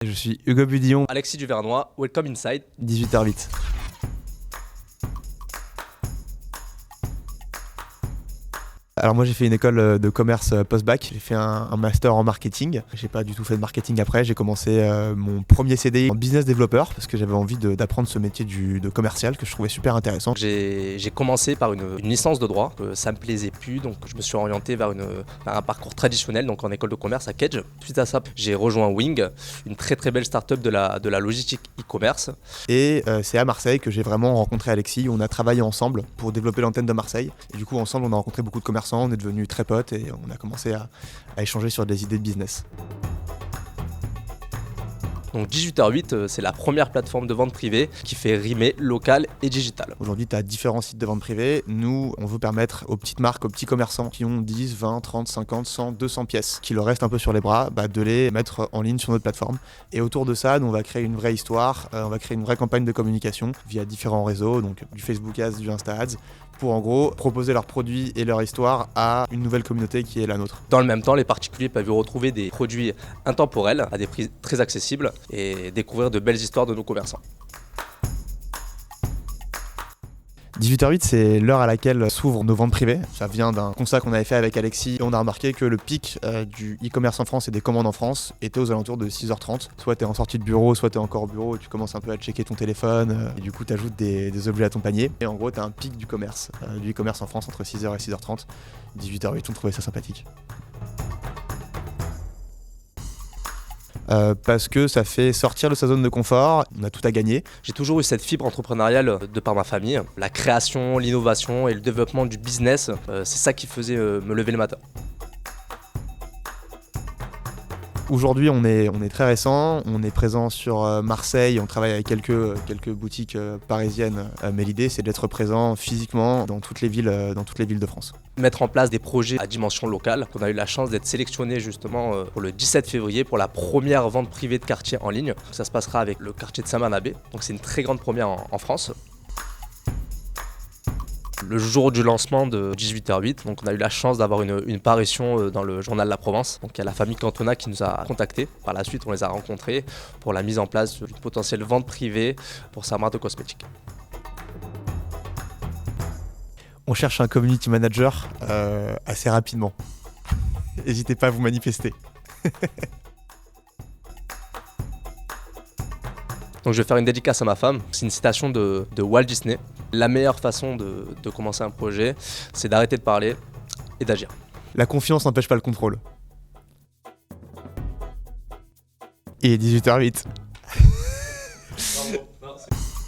Je suis Hugo Budillon, Alexis Duvernois, welcome inside. 18h08. Alors moi j'ai fait une école de commerce post-bac, j'ai fait un master en marketing. J'ai pas du tout fait de marketing après, j'ai commencé mon premier CDI en business développeur parce que j'avais envie d'apprendre ce métier de commercial que je trouvais super intéressant. J'ai commencé par une licence de droit, ça me plaisait plus, donc je me suis orienté vers un parcours traditionnel, donc en école de commerce à Kedge. Suite à ça, j'ai rejoint Wing, une très très belle start-up de la logistique e-commerce. Et c'est à Marseille que j'ai vraiment rencontré Alexis, on a travaillé ensemble pour développer l'antenne de Marseille. Et du coup ensemble on a rencontré beaucoup de commerçants, on est devenus très potes et on a commencé à échanger sur des idées de business. Donc 18h08, c'est la première plateforme de vente privée qui fait rimer local et digital. Aujourd'hui, tu as différents sites de vente privée. Nous, on veut permettre aux petites marques, aux petits commerçants qui ont 10, 20, 30, 50, 100, 200 pièces, qui leur restent un peu sur les bras, de les mettre en ligne sur notre plateforme. Et autour de ça, nous, on va créer une vraie histoire, on va créer une vraie campagne de communication via différents réseaux, donc du Facebook Ads, du Insta Ads, pour en gros proposer leurs produits et leur histoire à une nouvelle communauté qui est la nôtre. Dans le même temps, les particuliers peuvent y retrouver des produits intemporels à des prix très accessibles et découvrir de belles histoires de nos commerçants. 18h08, c'est l'heure à laquelle s'ouvrent nos ventes privées. Ça vient d'un constat qu'on avait fait avec Alexis. On a remarqué que le pic du e-commerce en France et des commandes en France était aux alentours de 6h30. Soit tu es en sortie de bureau, soit tu es encore au bureau et tu commences un peu à checker ton téléphone. Et du coup, tu ajoutes des objets à ton panier. Et en gros, tu as un pic du commerce, du e-commerce en France entre 6h et 6h30. 18h08, on trouvait ça sympathique. Parce que ça fait sortir de sa zone de confort, on a tout à gagner. J'ai toujours eu cette fibre entrepreneuriale de par ma famille. La création, l'innovation et le développement du business, c'est ça qui faisait me lever le matin. Aujourd'hui, on est très récent, on est présent sur Marseille, on travaille avec quelques boutiques parisiennes, mais l'idée c'est d'être présent physiquement dans toutes les villes de France. Mettre en place des projets à dimension locale. On a eu la chance d'être sélectionné justement pour le 17 février pour la première vente privée de quartier en ligne. Ça se passera avec le quartier de Saint-Barnabé, donc c'est une très grande première en France. Le jour du lancement de 18h08, donc on a eu la chance d'avoir une parution dans le journal La Provence. Donc il y a la famille Cantona qui nous a contactés. Par la suite, on les a rencontrés pour la mise en place d'une potentielle vente privée pour sa marque de cosmétiques. On cherche un community manager assez rapidement. N'hésitez pas à vous manifester. Donc je vais faire une dédicace à ma femme. C'est une citation de Walt Disney. La meilleure façon de commencer un projet, c'est d'arrêter de parler et d'agir. La confiance n'empêche pas le contrôle. Et 18h08. Bravo, merci.